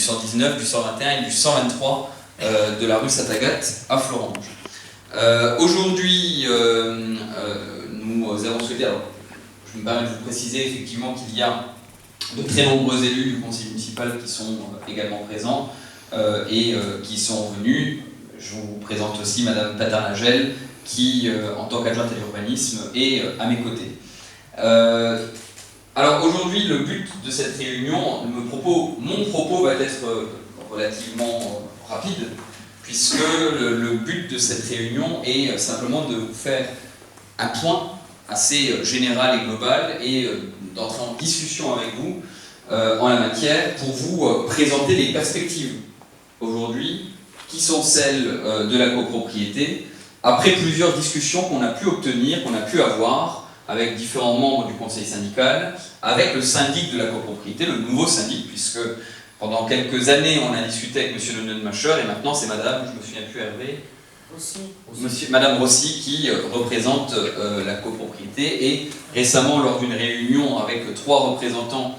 119, du 121 et du 123 de la rue Saint-Agathe à Florange. Aujourd'hui, nous avons souhaité, alors, je me permets de vous préciser effectivement qu'il y a de très nombreux élus du conseil municipal qui sont également présents et qui sont venus. Je vous présente aussi Madame Paternagel qui, en tant qu'adjointe à l'urbanisme, est à mes côtés. Alors aujourd'hui, le but de cette réunion, mon propos va être relativement rapide, puisque le but de cette réunion est simplement de vous faire un point assez général et global et d'entrer en discussion avec vous en la matière pour vous présenter les perspectives aujourd'hui qui sont celles de la copropriété après plusieurs discussions qu'on a pu obtenir, qu'on a pu avoir avec différents membres du conseil syndical, avec le syndic de la copropriété, le nouveau syndic, puisque pendant quelques années on a discuté avec M. Neuenmacher et maintenant c'est Madame, je ne me souviens plus Hervé, Madame Rossi qui représente la copropriété et récemment lors d'une réunion avec 3 représentants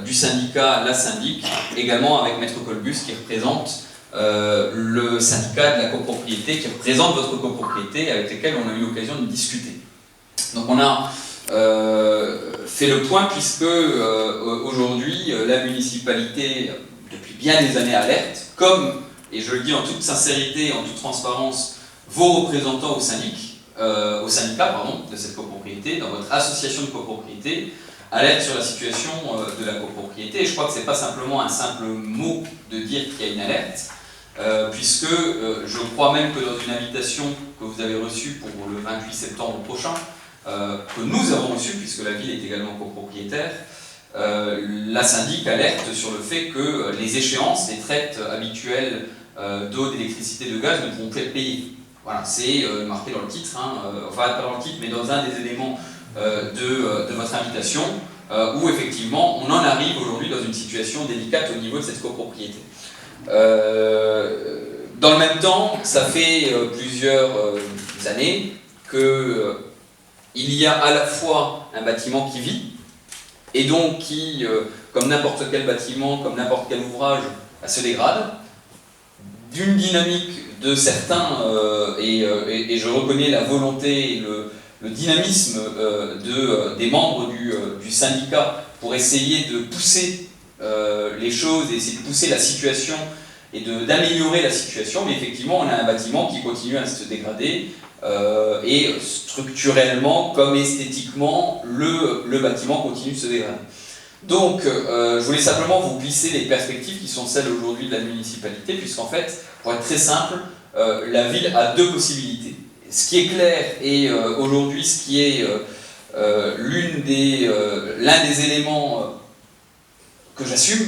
du syndicat, la syndic, également avec Maître Colbus qui représente le syndicat de la copropriété, qui représente votre copropriété avec lesquels on a eu l'occasion de discuter. Donc on a fait le point puisque aujourd'hui la municipalité depuis bien des années alerte, comme, et je le dis en toute sincérité, en toute transparence, vos représentants au syndicat de cette copropriété, dans votre association de copropriété, alerte sur la situation de la copropriété. Et je crois que ce n'est pas simplement un simple mot de dire qu'il y a une alerte, puisque je crois même que dans une invitation que vous avez reçue pour le 28 septembre prochain, que nous avons reçue, puisque la ville est également copropriétaire, la syndic alerte sur le fait que les échéances, les traites habituelles d'eau, d'électricité, de gaz ne pourront plus être payées. Voilà, c'est marqué dans le titre, enfin pas dans le titre, mais dans un des éléments de votre invitation, où effectivement on en arrive aujourd'hui dans une situation délicate au niveau de cette copropriété. Dans le même temps, ça fait plusieurs années qu'il y a à la fois un bâtiment qui vit, et donc qui, comme n'importe quel bâtiment, comme n'importe quel ouvrage, se dégrade, d'une dynamique de certains, et je reconnais la volonté et le dynamisme des membres du syndicat pour essayer de pousser les choses, et essayer de pousser la situation et d'améliorer la situation, mais effectivement on a un bâtiment qui continue à se dégrader, et structurellement comme esthétiquement le bâtiment continue de se dégrader. Donc je voulais simplement vous glisser les perspectives qui sont celles aujourd'hui de la municipalité, puisqu'en fait, pour être très simple, la ville a 2 possibilités. Ce qui est clair, et aujourd'hui ce qui est l'un des éléments que j'assume,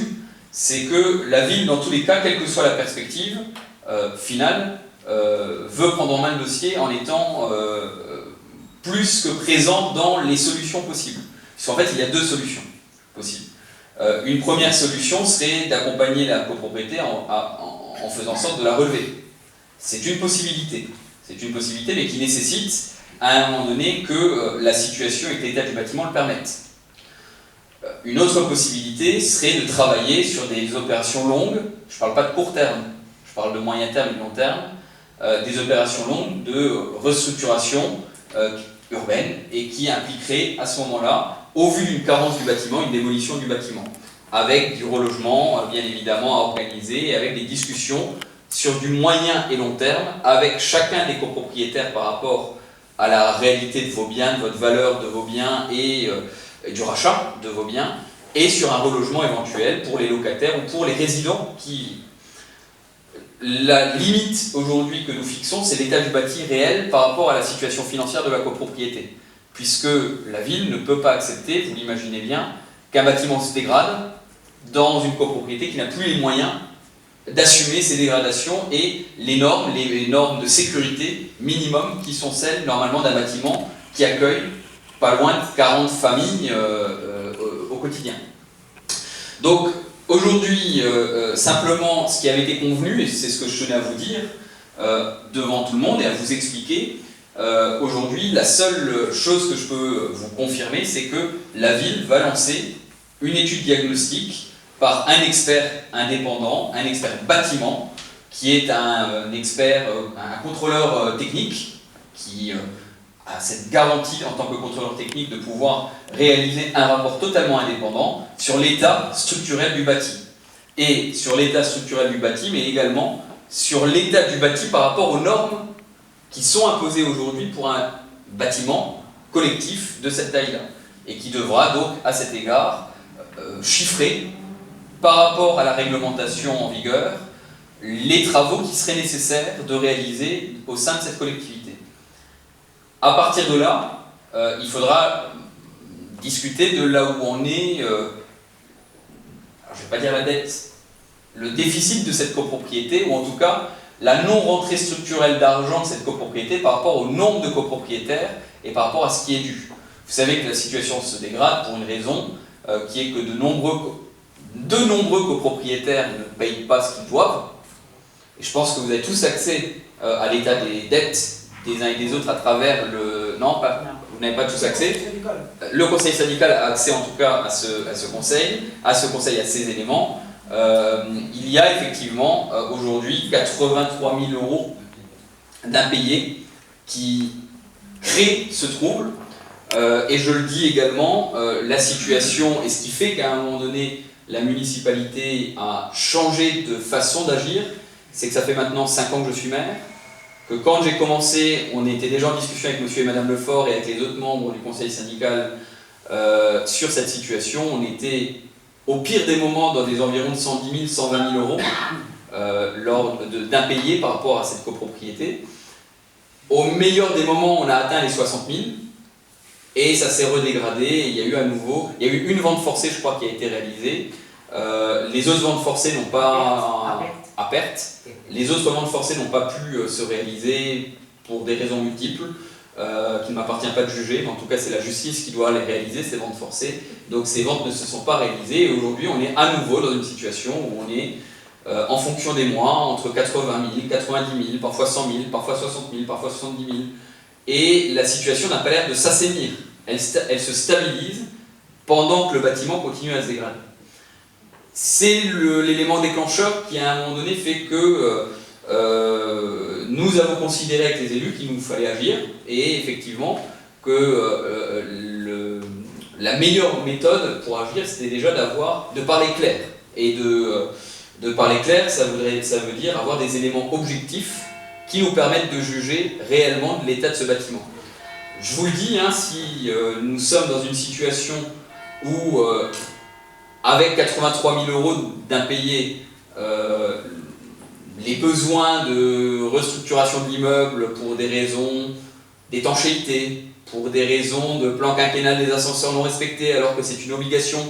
c'est que la ville, dans tous les cas, quelle que soit la perspective finale, veut prendre en main le dossier en étant plus que présente dans les solutions possibles. Parce qu'en fait, il y a 2 solutions possibles. Une première solution serait d'accompagner la copropriété en faisant en sorte de la relever. C'est une possibilité. C'est une possibilité, mais qui nécessite à un moment donné que la situation et que l'état du bâtiment le permettent. Une autre possibilité serait de travailler sur des opérations longues, je ne parle pas de court terme, je parle de moyen terme et de long terme, des opérations longues de restructuration urbaine et qui impliquerait à ce moment-là, au vu d'une carence du bâtiment, une démolition du bâtiment, avec du relogement bien évidemment à organiser, avec des discussions sur du moyen et long terme, avec chacun des copropriétaires par rapport à la réalité de vos biens, de votre valeur de vos biens et du rachat de vos biens, et sur un relogement éventuel pour les locataires ou pour les résidents qui... La limite aujourd'hui que nous fixons, c'est l'état du bâti réel par rapport à la situation financière de la copropriété. Puisque la ville ne peut pas accepter, vous l'imaginez bien, qu'un bâtiment se dégrade dans une copropriété qui n'a plus les moyens d'assumer ces dégradations et les normes de sécurité minimum qui sont celles normalement d'un bâtiment qui accueille pas loin de 40 familles au quotidien. Donc aujourd'hui, simplement ce qui avait été convenu, et c'est ce que je tenais à vous dire devant tout le monde et à vous expliquer, aujourd'hui la seule chose que je peux vous confirmer, c'est que la ville va lancer une étude diagnostique par un expert indépendant, un expert bâtiment, qui est un expert, un contrôleur technique, qui a cette garantie en tant que contrôleur technique de pouvoir réaliser un rapport totalement indépendant sur l'état structurel du bâti. Et sur l'état structurel du bâti, mais également sur l'état du bâti par rapport aux normes qui sont imposées aujourd'hui pour un bâtiment collectif de cette taille-là, et qui devra donc, à cet égard, chiffrer par rapport à la réglementation en vigueur les travaux qui seraient nécessaires de réaliser au sein de cette collectivité. À partir de là, il faudra discuter de là où on est, alors je ne vais pas dire la dette, le déficit de cette copropriété, ou en tout cas la non-rentrée structurelle d'argent de cette copropriété par rapport au nombre de copropriétaires et par rapport à ce qui est dû. Vous savez que la situation se dégrade pour une raison qui est que de nombreux copropriétaires ne payent pas ce qu'ils doivent. Et je pense que vous avez tous accès à l'état des dettes des uns et des autres à travers le... Non, vous n'avez pas tous accès. Le conseil syndical a accès en tout cas à ce conseil, à ces éléments. Il y a effectivement aujourd'hui 83 000 € d'impayés qui créent ce trouble. Et je le dis également, la situation, et ce qui fait qu'à un moment donné, la municipalité a changé de façon d'agir, c'est que ça fait maintenant 5 ans que je suis maire, que quand j'ai commencé, on était déjà en discussion avec monsieur et madame Lefort et avec les autres membres du conseil syndical sur cette situation. On était au pire des moments dans des environs de 110 000, 120 000 € d'impayés par rapport à cette copropriété. Au meilleur des moments, on a atteint les 60 000 et ça s'est redégradé. Et il y a eu une vente forcée, je crois, qui a été réalisée. Les autres ventes forcées n'ont pas... à perte. Les autres ventes forcées n'ont pas pu se réaliser pour des raisons multiples, qu'il ne m'appartient pas de juger, mais en tout cas c'est la justice qui doit les réaliser, ces ventes forcées. Donc ces ventes ne se sont pas réalisées, et aujourd'hui on est à nouveau dans une situation où on est, en fonction des mois, entre 80 000, 90 000, parfois 100 000, parfois 60 000, parfois 70 000. Et la situation n'a pas l'air de s'assainir. Elle se stabilise pendant que le bâtiment continue à se dégrader. C'est l'élément déclencheur qui, à un moment donné, fait que nous avons considéré avec les élus qu'il nous fallait agir, et effectivement que la meilleure méthode pour agir, c'était déjà de parler clair. Et de parler clair, ça veut dire avoir des éléments objectifs qui nous permettent de juger réellement de l'état de ce bâtiment. Je vous le dis, hein, si nous sommes dans une situation où... avec 83 000 € d'impayés, les besoins de restructuration de l'immeuble pour des raisons d'étanchéité, pour des raisons de plan quinquennal des ascenseurs non respectés, alors que c'est une obligation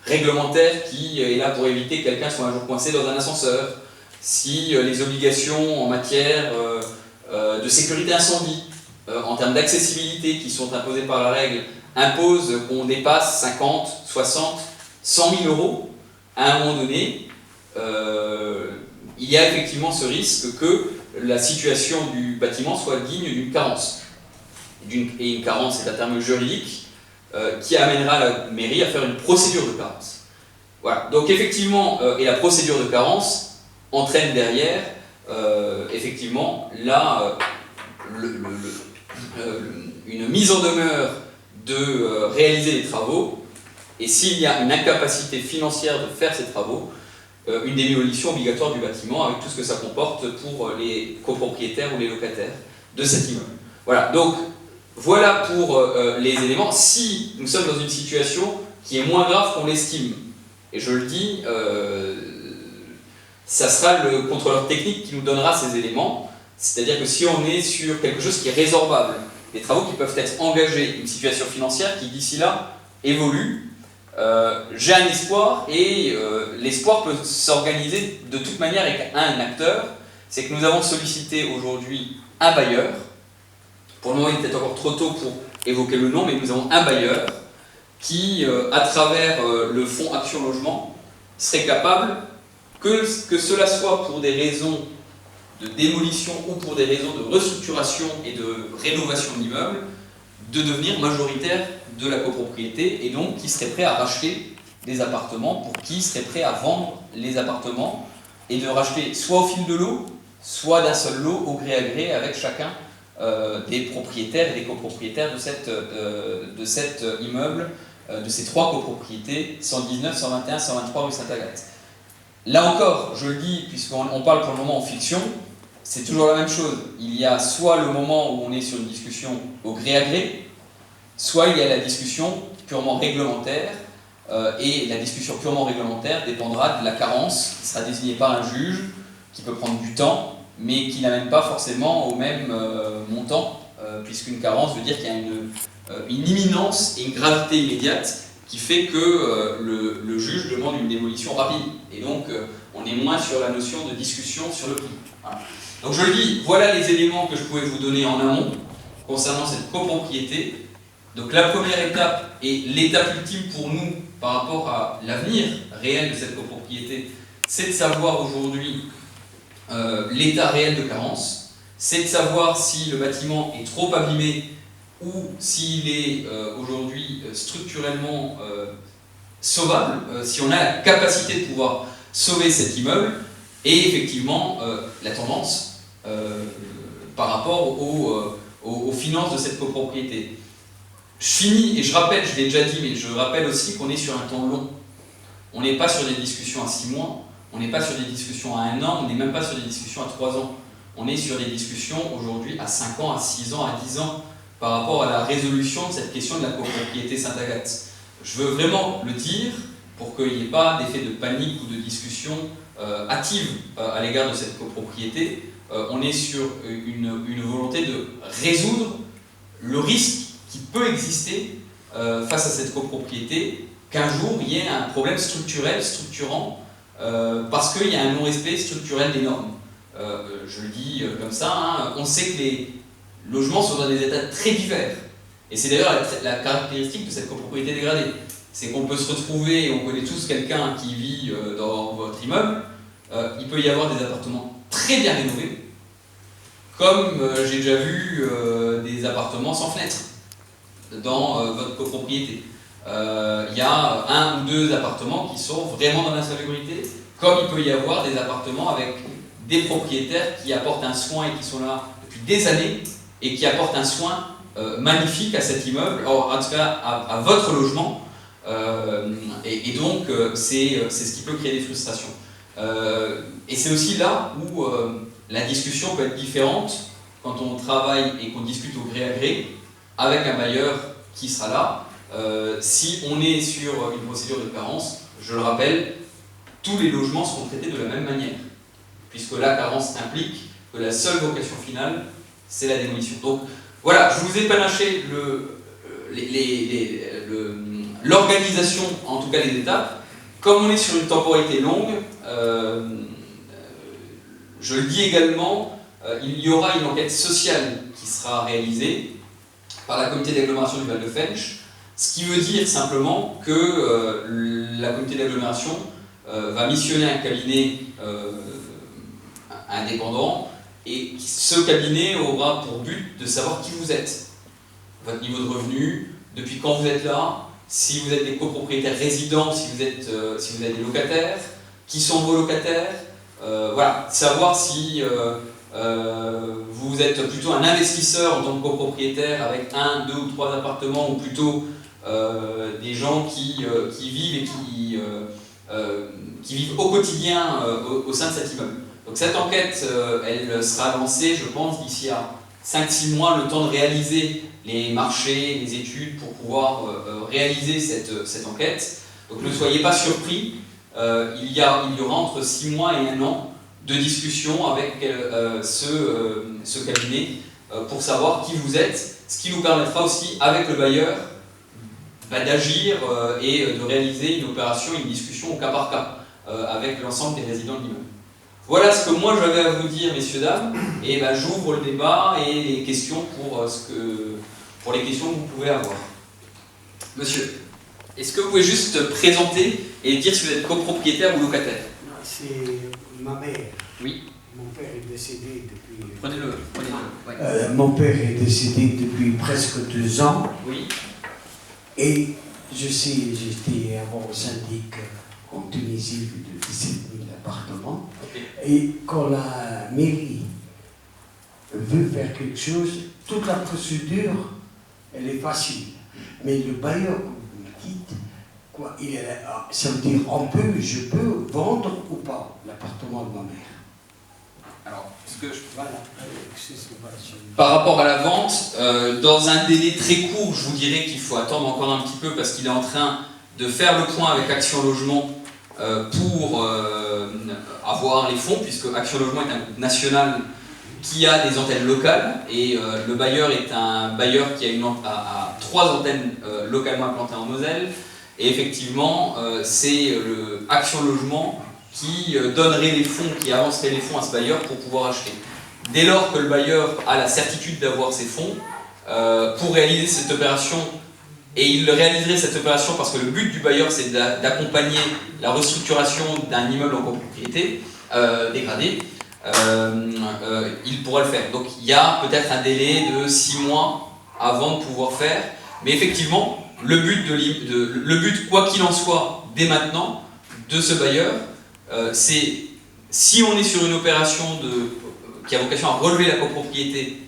réglementaire qui est là pour éviter que quelqu'un soit un jour coincé dans un ascenseur, si les obligations en matière de sécurité incendie, en termes d'accessibilité qui sont imposées par la règle, imposent qu'on dépasse 50, 60, 100 000 €, à un moment donné, il y a effectivement ce risque que la situation du bâtiment soit digne d'une carence. Et une carence, c'est un terme juridique qui amènera la mairie à faire une procédure de carence. Voilà. Donc effectivement, et la procédure de carence entraîne derrière, effectivement, là, une mise en demeure de réaliser les travaux. Et s'il y a une incapacité financière de faire ces travaux, une démolition obligatoire du bâtiment avec tout ce que ça comporte pour les copropriétaires ou les locataires de cet immeuble. Voilà, donc voilà pour les éléments. Si nous sommes dans une situation qui est moins grave qu'on l'estime, et je le dis, ça sera le contrôleur technique qui nous donnera ces éléments, c'est-à-dire que si on est sur quelque chose qui est résorbable, des travaux qui peuvent être engagés, une situation financière qui d'ici là évolue, j'ai un espoir, et l'espoir peut s'organiser de toute manière avec un acteur, c'est que nous avons sollicité aujourd'hui un bailleur. Pour le moment, il est peut-être encore trop tôt pour évoquer le nom, mais nous avons un bailleur qui, à travers le fonds Action Logement, serait capable, que cela soit pour des raisons de démolition ou pour des raisons de restructuration et de rénovation de l'immeuble, de devenir majoritaire de la copropriété, et donc qui serait prêt à racheter des appartements pour qui serait prêt à vendre les appartements et de racheter soit au fil de l'eau, soit d'un seul lot au gré à gré avec chacun des propriétaires et des copropriétaires de cet immeuble, de ces 3 copropriétés, 119, 121, 123 rue Sainte-Agathe. Là encore, je le dis, puisqu'on parle pour le moment en fiction, c'est toujours la même chose. Il y a soit le moment où on est sur une discussion au gré à gré, soit il y a la discussion purement réglementaire, et la discussion purement réglementaire dépendra de la carence qui sera désignée par un juge, qui peut prendre du temps, mais qui n'amène pas forcément au même montant, puisqu'une carence veut dire qu'il y a une imminence et une gravité immédiate qui fait que le juge demande une démolition rapide. Et donc, on est moins sur la notion de discussion sur le prix. Voilà. Donc je le dis, voilà les éléments que je pouvais vous donner en amont concernant cette copropriété. Donc la première étape et l'étape ultime pour nous par rapport à l'avenir réel de cette copropriété, c'est de savoir aujourd'hui l'état réel de carence, c'est de savoir si le bâtiment est trop abîmé ou s'il est aujourd'hui structurellement sauvable, si on a la capacité de pouvoir sauver cet immeuble, et effectivement la tendance par rapport aux finances de cette copropriété. Je finis, et je rappelle, je l'ai déjà dit, mais je rappelle aussi qu'on est sur un temps long. On n'est pas sur des discussions à 6 mois, on n'est pas sur des discussions à 1 an, on n'est même pas sur des discussions à 3 ans. On est sur des discussions aujourd'hui à 5 ans, à 6 ans, à 10 ans, par rapport à la résolution de cette question de la copropriété Sainte-Agathe. Je veux vraiment le dire pour qu'il n'y ait pas d'effet de panique ou de discussion hâtive à l'égard de cette copropriété. On est sur une volonté de résoudre le risque qui peut exister face à cette copropriété, qu'un jour il y ait un problème structurel, structurant, parce qu'il y a un non-respect structurel des normes. Je le dis comme ça, hein, on sait que les logements sont dans des états très divers. Et c'est d'ailleurs la caractéristique de cette copropriété dégradée. C'est qu'on peut se retrouver, on connaît tous quelqu'un qui vit dans votre immeuble, il peut y avoir des appartements très bien rénovés, comme j'ai déjà vu des appartements sans fenêtre dans votre copropriété. Il y a 1 ou 2 appartements qui sont vraiment dans l'insalubrité, comme il peut y avoir des appartements avec des propriétaires qui apportent un soin et qui sont là depuis des années et qui apportent un soin magnifique à cet immeuble, en tout cas à votre logement, et donc c'est ce qui peut créer des frustrations. Et c'est aussi là où la discussion peut être différente quand on travaille et qu'on discute au gré à gré avec un bailleur qui sera là. Si on est sur une procédure de carence, je le rappelle, tous les logements seront traités de la même manière, puisque la carence implique que la seule vocation finale, c'est la démolition. Donc voilà, je vous ai panaché l'organisation, en tout cas les étapes. Comme on est sur une temporalité longue, je le dis également, il y aura une enquête sociale qui sera réalisée par la communauté d'agglomération du Val-de-Fensch, ce qui veut dire simplement que la communauté d'agglomération va missionner un cabinet indépendant, et ce cabinet aura pour but de savoir qui vous êtes, votre niveau de revenu, depuis quand vous êtes là, si vous êtes des copropriétaires résidents, si vous êtes des locataires, qui sont vos locataires, voilà, savoir si vous êtes plutôt un investisseur en tant que copropriétaire avec 1, 2 ou 3 appartements, ou plutôt des gens qui vivent et qui vivent au quotidien au sein de cet immeuble. Donc cette enquête, elle sera lancée, je pense, d'ici à 5-6 mois, le temps de réaliser les marchés, les études pour pouvoir réaliser cette enquête. Donc ne soyez pas surpris, il y aura entre 6 mois et 1 an de discussion avec ce cabinet pour savoir qui vous êtes, ce qui nous permettra aussi, avec le bailleur, d'agir et de réaliser une opération, une discussion au cas par cas avec l'ensemble des résidents de l'immeuble. Voilà ce que moi j'avais à vous dire, messieurs, dames, et j'ouvre le débat et les questions pour les questions que vous pouvez avoir. Monsieur, est-ce que vous pouvez juste présenter et dire si vous êtes copropriétaire ou locataire? C'est ma mère. Oui. Mon père est décédé depuis... Prenez-le. Ouais. Mon père est décédé depuis presque 2 ans. Oui. Et je sais, j'étais avant au syndic en Tunisie de 17 000 appartements. Et quand la mairie veut faire quelque chose, toute la procédure, elle est facile. Mais le bailleur, comme vous me dites, quoi, ça veut dire je peux vendre ou pas l'appartement de ma mère. Alors, Voilà. Par rapport à la vente, dans un délai très court, je vous dirais qu'il faut attendre encore un petit peu parce qu'il est en train de faire le point avec Action Logement pour avoir les fonds, puisque Action Logement est un groupe national qui a des antennes locales et le bailleur est un bailleur qui a 3 antennes localement implantées en Moselle. Et effectivement, c'est le Action Logement qui donnerait les fonds, qui avancerait les fonds à ce bailleur pour pouvoir acheter. Dès lors que le bailleur a la certitude d'avoir ses fonds, pour réaliser cette opération, et il réaliserait cette opération parce que le but du bailleur c'est d'accompagner la restructuration d'un immeuble en copropriété dégradé, il pourra le faire. Donc il y a peut-être un délai de 6 mois avant de pouvoir faire, mais effectivement, le but quoi qu'il en soit, dès maintenant, de ce bailleur, c'est, si on est sur une opération qui a vocation à relever la copropriété,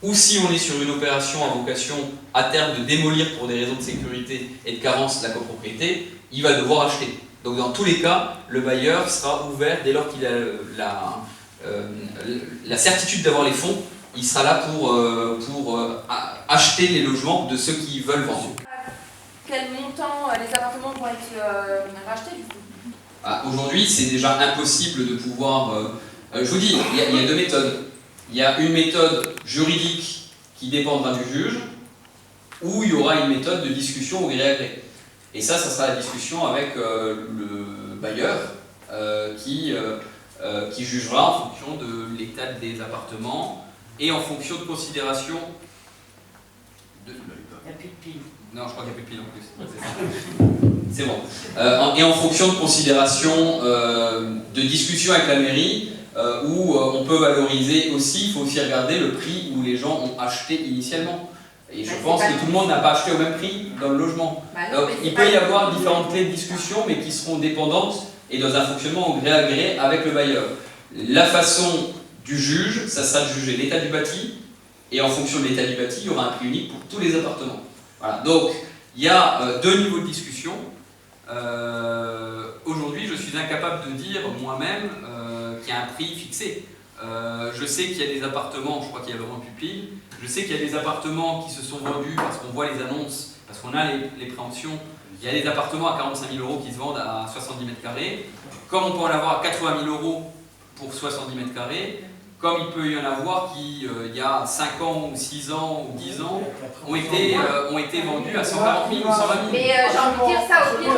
ou si on est sur une opération à vocation à terme de démolir pour des raisons de sécurité et de carence la copropriété, il va devoir acheter. Donc dans tous les cas, le bailleur sera ouvert dès lors qu'il a la certitude d'avoir les fonds, il sera là pour acheter les logements de ceux qui veulent vendre. Quel montant les appartements vont être rachetés du coup? Aujourd'hui, c'est déjà impossible de pouvoir... je vous dis, il y a 2 méthodes. Il y a une méthode juridique qui dépendra du juge, ou il y aura une méthode de discussion au gré à gré. Et ça sera la discussion avec le bailleur qui jugera en fonction de l'état des appartements et en fonction de considération de... Il n'y a plus de pile. Non, je crois qu'il n'y a plus de pile en plus. C'est bon. Et en fonction de considération de discussion avec la mairie, où on peut valoriser aussi, il faut aussi regarder le prix où les gens ont acheté initialement. Et je pense que tout le monde n'a pas acheté au même prix dans le logement. Donc il peut y avoir différentes clés de discussion, mais qui seront dépendantes et dans un fonctionnement au gré à gré avec le bailleur. La façon du juge, ça sera de juger l'état du bâti, et en fonction de l'état du bâti, il y aura un prix unique pour tous les appartements. Voilà. Donc il y a 2 niveaux de discussion. Aujourd'hui, je suis incapable de dire moi-même qu'il y a un prix fixé. Je sais qu'il y a des appartements, je crois qu'il y a vraiment pupille, je sais qu'il y a des appartements qui se sont vendus parce qu'on voit les annonces, parce qu'on a les préemptions. Il y a des appartements à 45 000 € qui se vendent à 70 mètres carrés, comme on peut en avoir à 80 000 € pour 70 mètres carrés, comme il peut y en avoir qui, il y a 5 ans, ou 6 ans, ou 10 ans, ont été vendus à 140 000 ou 120 000. Mais j'ai envie de dire ça, au pire,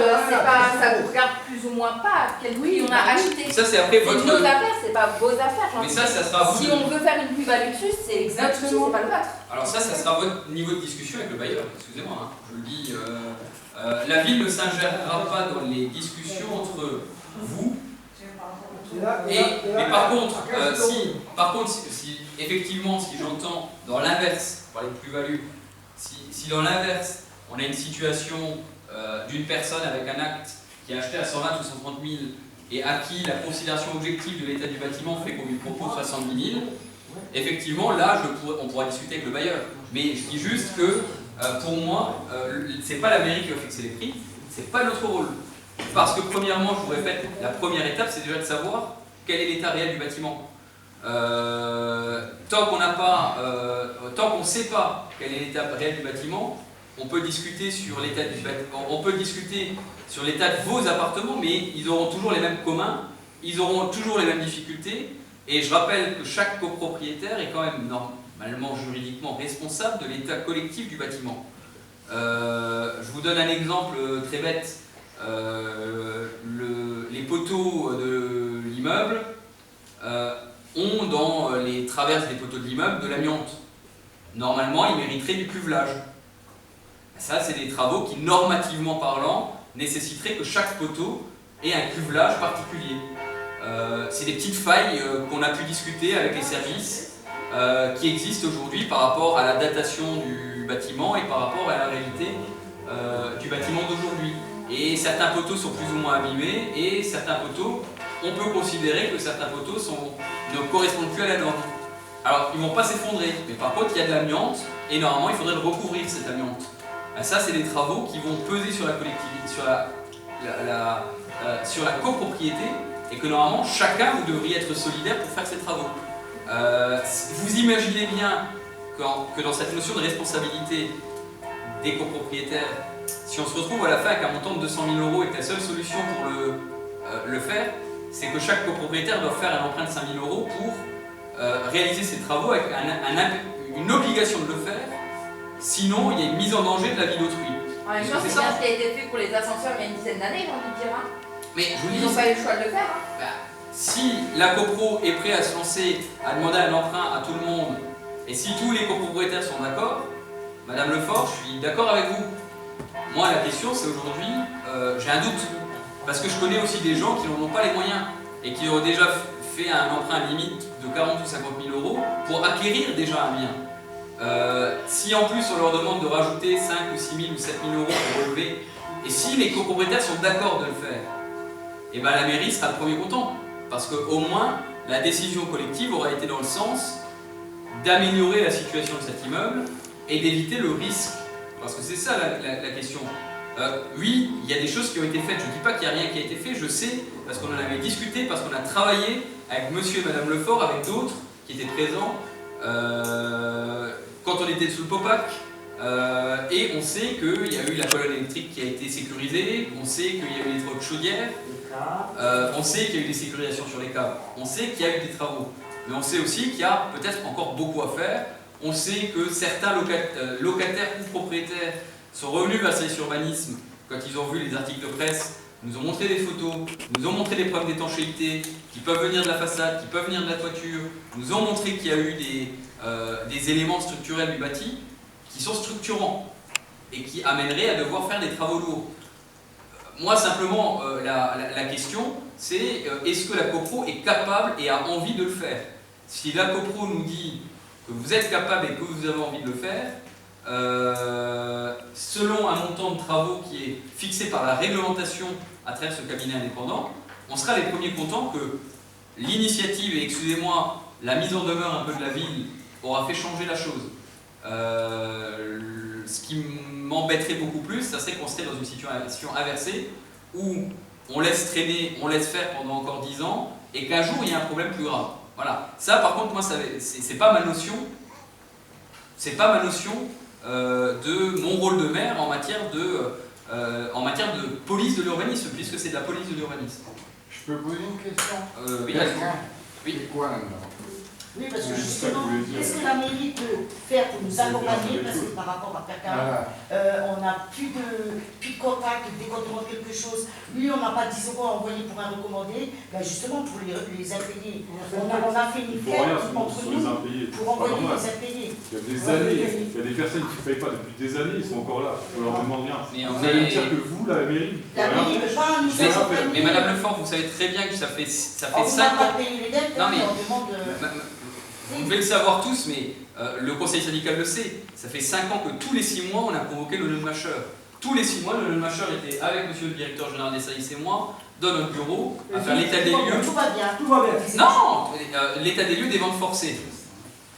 ça vous regarde plus ou moins pas quel prix on a acheté. Ça, c'est après votre... C'est nos affaires, c'est pas vos affaires. Mais ça sera vous. Si on veut faire une plus-value dessus, c'est exactement pas le vôtre. Alors ça sera votre niveau de discussion avec le bailleur, excusez-moi, hein, je le dis. La ville ne s'ingérera pas dans les discussions entre vous. Mais par contre, si effectivement, si j'entends dans l'inverse, parler de plus-value, si dans l'inverse, on a une situation d'une personne avec un acte qui a acheté à 120 ou 130 000 et à qui la considération objective de l'état du bâtiment fait qu'on lui propose 70 000, effectivement, là, on pourra discuter avec le bailleur. Mais je dis juste que, pour moi, c'est pas la mairie qui va fixer les prix, c'est pas notre rôle. Parce que premièrement, je vous répète, la première étape, c'est déjà de savoir quel est l'état réel du bâtiment. Tant qu'on ne sait pas quel est l'état réel du bâtiment, on peut discuter sur l'état du bâtiment, on peut discuter sur l'état de vos appartements, mais ils auront toujours les mêmes communs, ils auront toujours les mêmes difficultés. Et je rappelle que chaque copropriétaire est quand même normalement juridiquement responsable de l'état collectif du bâtiment. Je vous donne un exemple très bête. Les poteaux de l'immeuble ont dans les traverses des poteaux de l'immeuble de l'amiante. Normalement, ils mériteraient du cuvelage. Ça, c'est des travaux qui, normativement parlant, nécessiteraient que chaque poteau ait un cuvelage particulier. C'est des petites failles qu'on a pu discuter avec les services qui existent aujourd'hui par rapport à la datation du bâtiment et par rapport à la réalité du bâtiment d'aujourd'hui. Et certains poteaux sont plus ou moins abîmés, et certains poteaux, on peut considérer que certains poteaux ne correspondent plus à la norme. Alors, ils ne vont pas s'effondrer, mais par contre, il y a de l'amiante, et normalement, il faudrait le recouvrir, cette amiante. Ça, c'est des travaux qui vont peser sur la collectivité, sur la copropriété, et que normalement, chacun, vous devriez être solidaire pour faire ces travaux. Vous imaginez bien que dans cette notion de responsabilité des copropriétaires, si on se retrouve à la fin avec un montant de 200 000 € et que la seule solution pour le faire, c'est que chaque copropriétaire doit faire un emprunt de 5 000 € pour réaliser ces travaux avec une obligation de le faire, sinon il y a une mise en danger de la vie d'autrui. En même temps, c'est bien ce qui a été fait pour les ascenseurs il y a une dizaine d'années, j'ai envie de dire. Hein. Mais je vous dis, ils n'ont pas eu le choix de le faire. Hein. Si la copro est prête à se lancer, à demander un emprunt à tout le monde, et si tous les copropriétaires sont d'accord, Madame Lefort, je suis d'accord avec vous. Moi, la question, c'est aujourd'hui, j'ai un doute. Parce que je connais aussi des gens qui n'en ont pas les moyens et qui ont déjà fait un emprunt limite de 40 ou 50 000 € pour acquérir déjà un bien. Si en plus on leur demande de rajouter 5 ou 6 000 ou 7 000 € pour relever, et si les copropriétaires sont d'accord de le faire, et ben la mairie sera le premier content. Parce qu'au moins, la décision collective aura été dans le sens d'améliorer la situation de cet immeuble et d'éviter le risque. Parce que c'est ça la question. Oui, il y a des choses qui ont été faites. Je ne dis pas qu'il n'y a rien qui a été fait, je sais, parce qu'on en avait discuté, parce qu'on a travaillé avec monsieur et madame Lefort, avec d'autres qui étaient présents, quand on était sous le Popac. Et on sait qu'il y a eu la colonne électrique qui a été sécurisée, on sait qu'il y a eu des travaux de chaudière, on sait qu'il y a eu des sécurisations sur les câbles, on sait qu'il y a eu des travaux. Mais on sait aussi qu'il y a peut-être encore beaucoup à faire. On sait que certains locataires ou propriétaires sont revenus vers service urbanisme quand ils ont vu les articles de presse, nous ont montré des photos, nous ont montré des problèmes d'étanchéité qui peuvent venir de la façade, qui peuvent venir de la toiture, nous ont montré qu'il y a eu des éléments structurels du bâti qui sont structurants et qui amèneraient à devoir faire des travaux lourds. Moi, simplement, la question, c'est est-ce que la copro est capable et a envie de le faire? Si la copro nous dit que vous êtes capable et que vous avez envie de le faire, selon un montant de travaux qui est fixé par la réglementation à travers ce cabinet indépendant, on sera les premiers contents que l'initiative, et excusez-moi, la mise en demeure un peu de la ville aura fait changer la chose. Ce qui m'embêterait beaucoup plus, ça serait qu'on serait dans une situation inversée où on laisse traîner, on laisse faire pendant encore 10 ans et qu'un jour il y a un problème plus grave. Voilà. Ça, par contre, moi, c'est pas ma notion. C'est pas ma notion de mon rôle de maire en matière de police de l'urbanisme, puisque c'est de la police de l'urbanisme. Je peux poser une question? Oui. Oui. C'est quoi là-dedans? Oui, parce que justement, qu'est-ce que la mairie peut faire pour nous accompagner? Parce que par rapport à Percale, on n'a plus de contact, dès qu'on demande quelque chose, lui, on n'a pas 10 € à envoyer pour un recommandé, ben justement pour les impayés. On a fait une fête entre nous pour envoyer les impayés. Il y a des années, il y a des personnes qui ne payent pas depuis des années, ils sont encore là, on leur demande rien. Vous allez me dire que vous, la mairie, la mairie ne peut pas nous accompagner. Mais Madame Lefort, vous savez très bien que ça fait 5 ans. On n'a pas payé les dettes, on demande... Vous devez le savoir tous, mais le conseil syndical le sait. Ça fait 5 ans que tous les 6 mois, on a convoqué le Nonmacher. Tous les 6 mois, le Nonmacher était avec monsieur le directeur général des services et moi, dans notre bureau, à faire l'état des lieux. Tout va bien, tout va bien. Non, l'état des lieux des ventes forcées.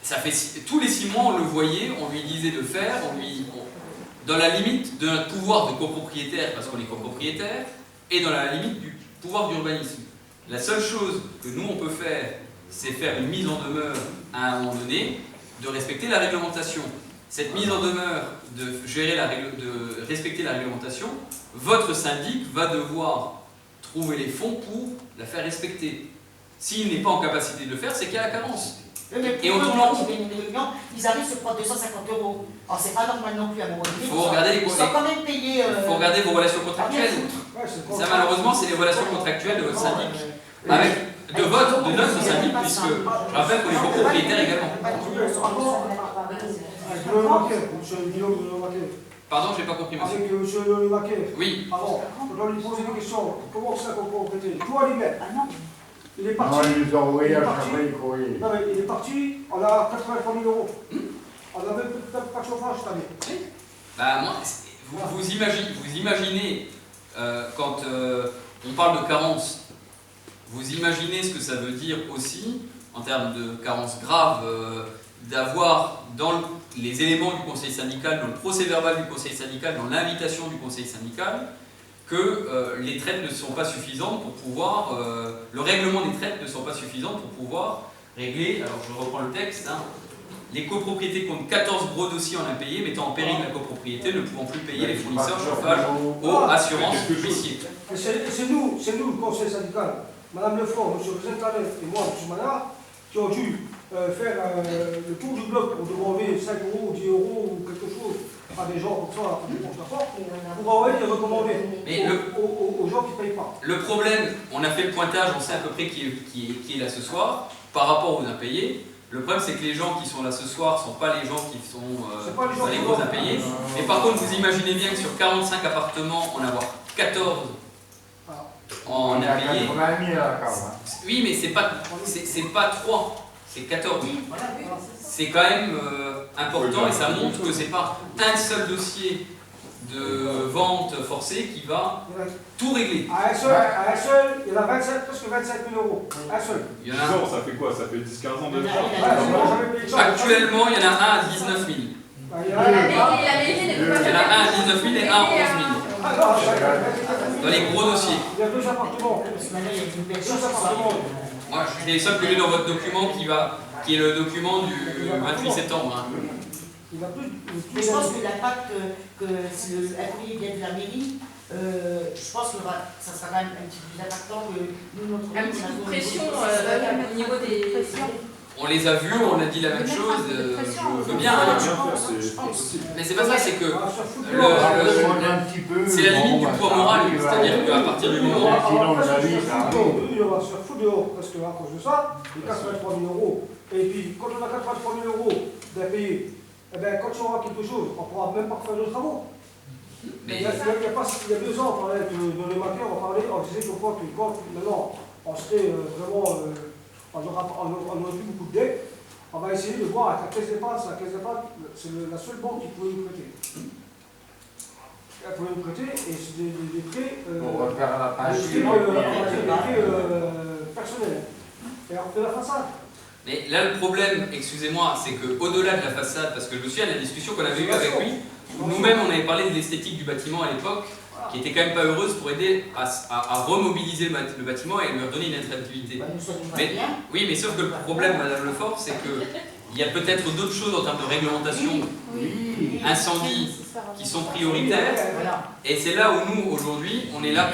Ça fait tous les 6 mois, on le voyait, on lui disait de faire, dans la limite de notre pouvoir de copropriétaire, parce qu'on est copropriétaire, et dans la limite du pouvoir d'urbanisme. La seule chose que nous, on peut faire, c'est faire une mise en demeure à un moment donné, de respecter la réglementation. Cette mise en demeure de respecter la réglementation, votre syndic va devoir trouver les fonds pour la faire respecter. S'il n'est pas en capacité de le faire, c'est qu'il y a la carence. Et on tourne en rond. Ils arrivent sur 250 €. Alors c'est pas normal non plus à un moment donné. Ils sont quand même payés. Il faut regarder vos relations contractuelles. Ça, malheureusement, c'est les relations contractuelles de votre syndic. De notre syndic, puisque je rappelle qu'on est copropriétaire également. Pardon, je n'ai pas compris, monsieur. Avec M. Maquet. Oui. Alors, on doit lui poser des questions. Comment ça qu'on peut prêter? Tout à lui mettre. Il est parti. Non, ils nous ont envoyé à travailler, courrier. Non, mais il est parti, on a 83 000 €. On n'avait peut-être pas de chauffage cette année. Bah, moi, Vous imaginez quand on parle de carence, vous imaginez ce que ça veut dire aussi, en termes de carence grave, d'avoir dans les éléments du conseil syndical, dans le procès-verbal du conseil syndical, dans l'invitation du conseil syndical, que les traites ne sont pas suffisantes pour pouvoir, le règlement des traites ne sont pas suffisantes pour pouvoir régler, alors je reprends le texte, hein, les copropriétés comptent 14 gros dossiers en impayés, mettant en péril la copropriété, ne pouvant plus payer les fournisseurs chauffage, eau, assurance, huissier. C'est nous, le conseil syndical, Madame Lefort, M. Zenkanev et moi, M. Manard, qui ont dû faire le tour du bloc pour demander 5 euros, 10 euros ou quelque chose à des gens comme ça, pour envoyer des recommandés aux gens qui ne payent pas. Le problème, on a fait le pointage, on sait à peu près qui est là ce soir, par rapport aux impayés. Le problème, c'est que les gens qui sont là ce soir ne sont pas les gens qui sont les gros impayés. Mais par contre, vous imaginez bien que sur 45 appartements, en avoir 14 en impayés. Oui, mais c'est pas 3, c'est 14. C'est quand même important et ça montre que c'est pas un seul dossier de vente forcée qui va tout régler. À un seul, il y en a presque 25 000 euros. Un seul. Il y en a, ça fait quoi? Ça fait 10-15 ans déjà. Actuellement, il y en a un à 19 000. Il y en a un à 19 000 et un à 11 000. Dans les gros dossiers. Il y a 2 appartements. Moi, je suis les seuls que j'ai dans votre document qui est le document du 28 septembre. Hein. Mais je pense que l'impact que si un courrier vient de la mairie, je pense que ça sera quand même un petit peu plus impactant que nous, notre un petit coup de pression au niveau des pressions. On les a vus, on a dit la même chose, je veux bien. Mais c'est pas ça, c'est que c'est la limite du poids moral, c'est-à-dire qu'à partir du moment où... Sinon, on va se faire foutre dehors parce qu'à cause de ça, les 83 000 euros. Et puis, quand on a 83 000 euros d'impayés, eh bien, quand tu auras quelque chose, on ne pourra même pas faire de travaux. Mais il y a 2 ans, on parlait de l'émaquet, on disait que quand maintenant, on serait vraiment... on aurait plus beaucoup de dettes. On va essayer de voir avec la caisse d'épargne, c'est la seule banque qui pouvait nous prêter. Elle pouvait nous prêter et c'est des prêts personnels. Et alors de la façade. Mais là, le problème, excusez-moi, c'est qu'au-delà de la façade, parce que je me souviens de la discussion qu'on avait eue avec lui, nous-mêmes, on avait parlé de l'esthétique du bâtiment à l'époque, qui était quand même pas heureuse pour aider à remobiliser le bâtiment et lui redonner une attractivité. Oui, mais sauf que le problème, Madame Lefort, c'est qu'il y a peut-être d'autres choses en termes de réglementation, incendie, qui sont prioritaires. Et c'est là où nous, aujourd'hui, on est là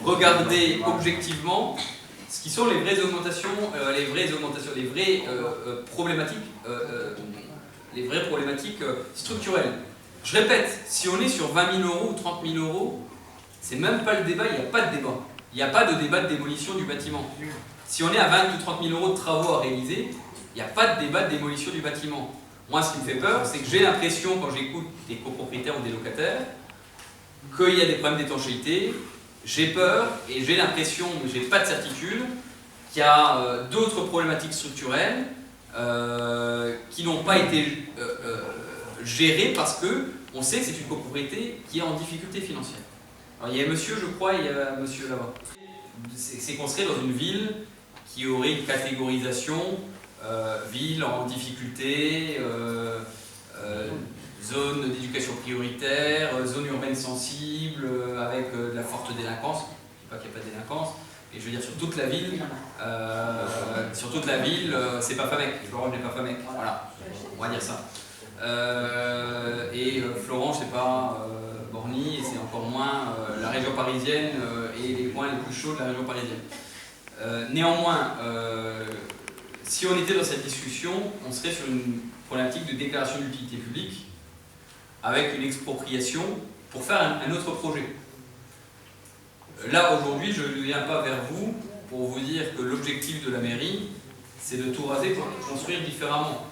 pour regarder objectivement ce qui sont les vraies augmentations, les vraies problématiques structurelles. Je répète, si on est sur 20 000 euros ou 30 000 euros, c'est même pas le débat, il n'y a pas de débat. Il n'y a pas de débat de démolition du bâtiment. Si on est à 20 ou 30 000 euros de travaux à réaliser, il n'y a pas de débat de démolition du bâtiment. Moi, ce qui me fait peur, c'est que j'ai l'impression, quand j'écoute des copropriétaires ou des locataires, qu'il y a des problèmes d'étanchéité. J'ai peur et j'ai l'impression, mais je n'ai pas de certitude, qu'il y a d'autres problématiques structurelles qui n'ont pas été gérées parce qu'on sait que c'est une copropriété qui est en difficulté financière. Alors, il y a monsieur, je crois, il y a monsieur là-bas. C'est qu'on serait dans une ville qui aurait une catégorisation ville en difficulté, zone d'éducation prioritaire, zone urbaine sensible, avec de la forte délinquance. Je ne dis pas qu'il n'y a pas de délinquance, mais je veux dire sur toute la ville, c'est pas Famec. Florent n'est pas Famec. Voilà, on va dire ça. Florent, c'est pas Borny, et c'est encore moins la région parisienne et les points les plus chauds de la région parisienne. Néanmoins, si on était dans cette discussion, on serait sur une problématique de déclaration d'utilité publique avec une expropriation pour faire un autre projet. Là, aujourd'hui, je ne viens pas vers vous pour vous dire que l'objectif de la mairie, c'est de tout raser pour construire différemment.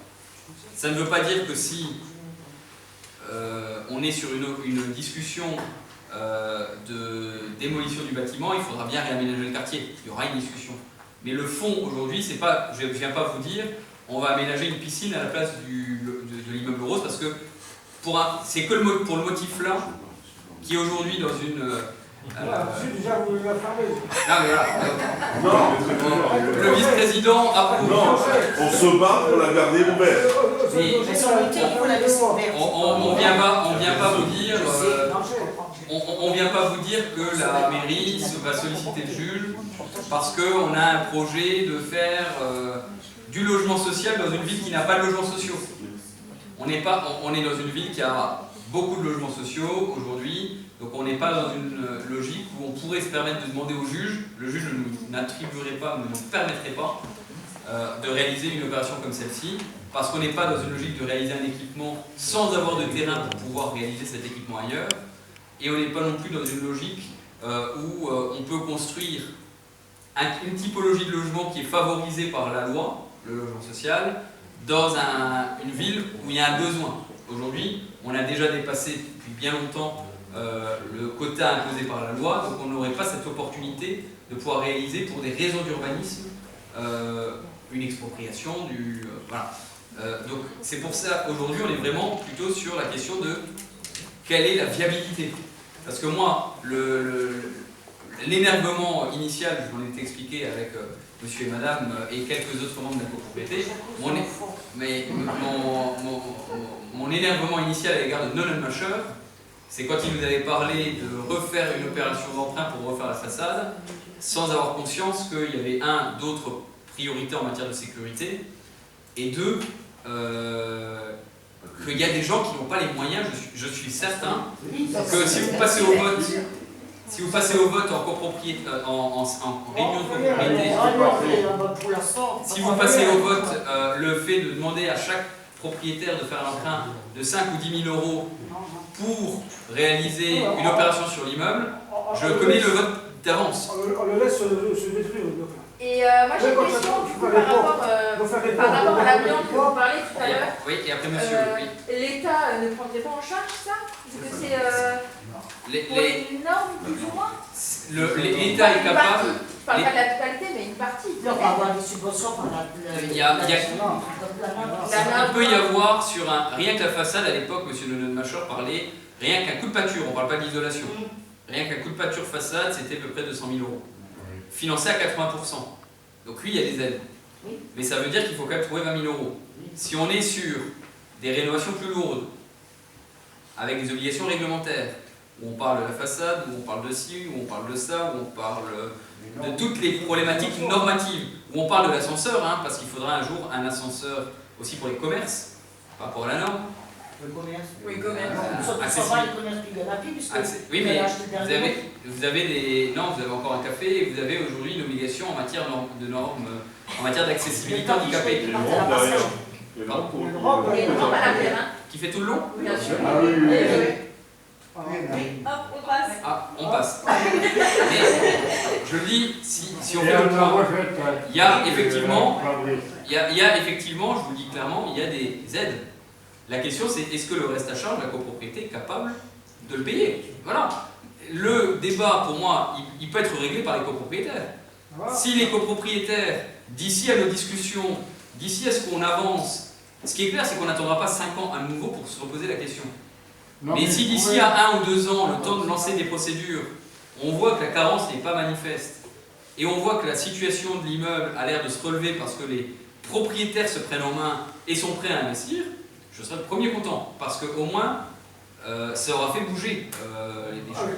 Ça ne veut pas dire que si on est sur une discussion de démolition du bâtiment, il faudra bien réaménager le quartier. Il y aura une discussion. Mais le fond, aujourd'hui, c'est pas, je ne viens pas vous dire on va aménager une piscine à la place de l'immeuble rose parce que c'est que pour le motif là, qui est aujourd'hui dans une... Déjà, vous voulez la fermer. Le vice-président approuve. Non, on se bat pour la garder ouverte. On vient pas vous dire... on vient pas vous dire que la mairie va solliciter le juge parce qu'on a un projet de faire du logement social dans une ville qui n'a pas de logements sociaux. On est dans une ville qui a beaucoup de logements sociaux aujourd'hui, donc on n'est pas dans une logique où on pourrait se permettre de demander au juge, le juge n'attribuerait pas, ne nous permettrait pas de réaliser une opération comme celle-ci, parce qu'on n'est pas dans une logique de réaliser un équipement sans avoir de terrain pour pouvoir réaliser cet équipement ailleurs, et on n'est pas non plus dans une logique où on peut construire une typologie de logement qui est favorisée par la loi, le logement social, dans une ville où il y a un besoin. Aujourd'hui, on a déjà dépassé depuis bien longtemps le quota imposé par la loi, donc on n'aurait pas cette opportunité de pouvoir réaliser pour des raisons d'urbanisme une expropriation voilà. Donc c'est pour ça, aujourd'hui, on est vraiment plutôt sur la question de quelle est la viabilité. Parce que moi, l'énervement initial, je m'en ai expliqué avec monsieur et madame et quelques autres membres de la copropriété, mon énervement initial à l'égard de Nonnenmacher, c'est quand il nous avait parlé de refaire une opération d'emprunt pour refaire la façade, sans avoir conscience qu'il y avait d'autres priorités en matière de sécurité, et deux, qu'il y a des gens qui n'ont pas les moyens. Je suis certain que si vous passez au vote, en copropriété, en réunion de copropriété, si vous passez au vote le fait de demander à chaque propriétaire de faire un emprunt de 5 ou 10 000 euros pour réaliser une opération sur l'immeuble, je connais le vote d'avance. On le laisse se détruire. Et moi j'ai une question du coup, par rapport à l'amiante que vous parlez tout à l'heure. Oui, et après monsieur. L'État ne prendrait pas en charge ça? Est-ce que c'est pour les normes plus ou moins? L'État est capable. Je parle pas de la totalité, mais une partie. On va avoir des subventions par il peut y avoir sur rien que la façade à l'époque, monsieur Nonnenmacher parlait rien qu'un coup de pâture, on ne parle pas d'isolation. Rien qu'un coup de pâture façade, c'était à peu près 200 000 euros. Financé à 80%. Donc lui, il y a des aides. Mais ça veut dire qu'il faut quand même trouver 20 000 euros. Si on est sur des rénovations plus lourdes, avec des obligations réglementaires, où on parle de la façade, où on parle de ci, où on parle de ça, où on parle de toutes les problématiques normatives, où on parle de l'ascenseur, parce qu'il faudra un jour un ascenseur aussi pour les commerces, par rapport à la norme. Le commerce. Oui, le commerce. Oui, mais vous avez des... Non, vous avez encore un café et vous avez aujourd'hui une obligation en matière de normes, en matière d'accessibilité handicapée. Et une rampe à l'arrière. Qui fait tout le long? Bien sûr. Ah oui, oui. Hop, on passe. Ah, on passe. Mais je dis, si on fait le point, il y a effectivement, je vous le dis clairement, il y a des aides. La question c'est, est-ce que le reste à charge, la copropriété, est capable de le payer? Voilà. Le débat, pour moi, il peut être réglé par les copropriétaires. Si les copropriétaires, d'ici à nos discussions, d'ici à ce qu'on avance, ce qui est clair, c'est qu'on n'attendra pas 5 ans à nouveau pour se reposer la question. Mais si d'ici à 1 ou 2 ans, le temps de lancer des procédures, on voit que la carence n'est pas manifeste, et on voit que la situation de l'immeuble a l'air de se relever parce que les propriétaires se prennent en main et sont prêts à investir, je serai le premier content, parce qu'au moins, ça aura fait bouger les choses.